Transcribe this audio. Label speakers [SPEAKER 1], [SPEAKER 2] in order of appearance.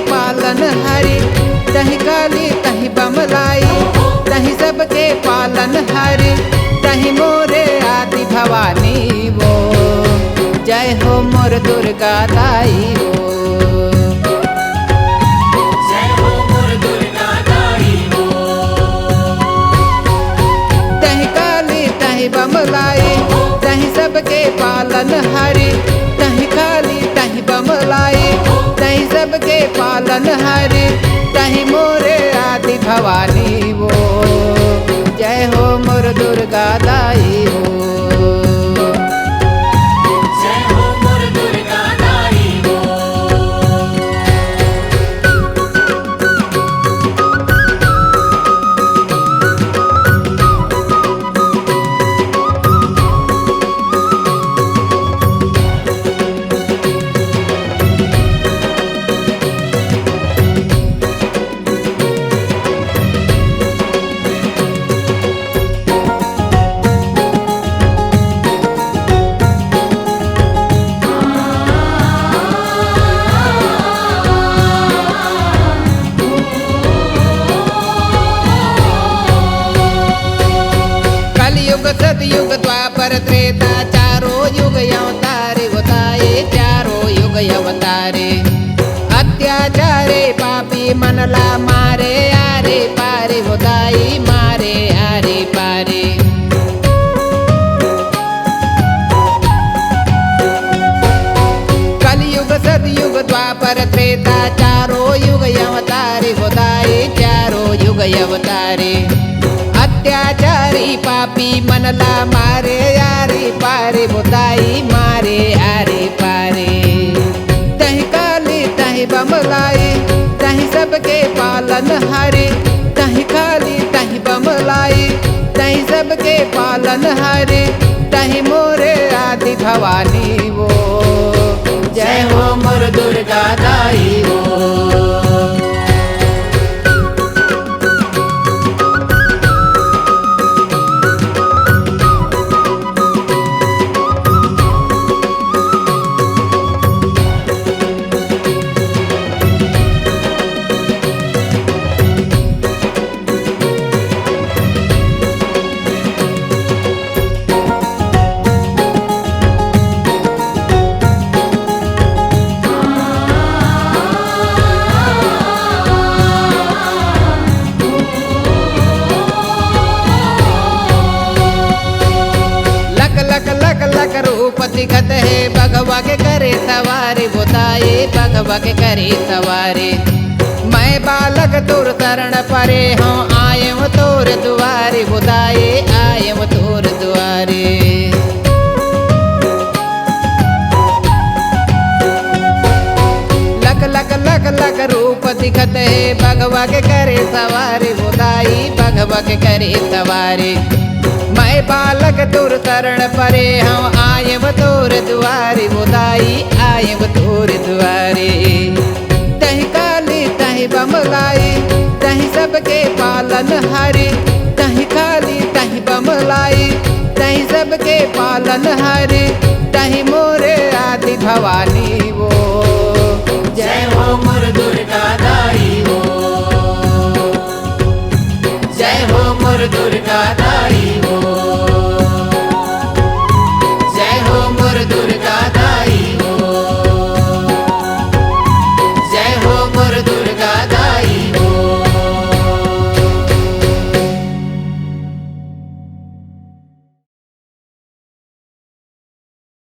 [SPEAKER 1] पालन हारी, तहि काली तहि बमलाई, तहि सबके पालन हारी, तहि मोरे आदि भवानी वो। जय हो मोर दुर्गा दाई वो।
[SPEAKER 2] जय हो मोर दुर्गा दाई वो।
[SPEAKER 1] तहि काली तहि बमलाई, तहि सबके पालन हारी, तहि काली तहि बमलाई, तहि सबके पालन हारी, तहि मोरे आदि भवानी वो। जय हो मोर दुर्गा दाई वो।
[SPEAKER 2] जय हो मोर दुर्गा दाई वो।
[SPEAKER 1] कलयुग सतयुग द्वापर त्रेता चारों युग अवतारे होताए, चारों युग अवतारे। अत्याचारे पापी मनला मारे आरे पारे होताई, मारे आरे पारे। कलयुग सतयुग द्वापर त्रेता चारों युग अवतारे होताए, चारों युग अवतारे। अत्याचारी पापी मनला मारे आरे पारे होताई, मारे आरे पारे। तहि काली तहि बमलाई, तहि सबके पालन हारी, तहि काली तहि बमलाई, तहि सबके पालन हारी, तहि मोरे आदि भवानी वो। जय हो मोर दुर्गा दाई वो। लक रूप दिखत है भगवा के करे सवारी बताए, भगवा के करे सवारी। मैं बालक तोर शरण परे हूँ, आये वो तोर दुआरे बताए, आये वो तोर दुआरे। लक लक लक लक रूप दिखत है भगवा के करे सवारी बताई, भगवा के करे सवारी। मैं बालक तोर शरण परे हूँ, आये वो तोर दुआरे बुदाई, आये वो तोर दुआरे। तहि काली तहि बमलाई, तहि सबके पालन हारी, तहि काली तहि बमलाई, तहि सबके पालन हारी, तहि मोरे आदि भवानी वो।
[SPEAKER 2] जय हो मोर दुर्गा दाई वो। जय हो मोर दुर्गा दाई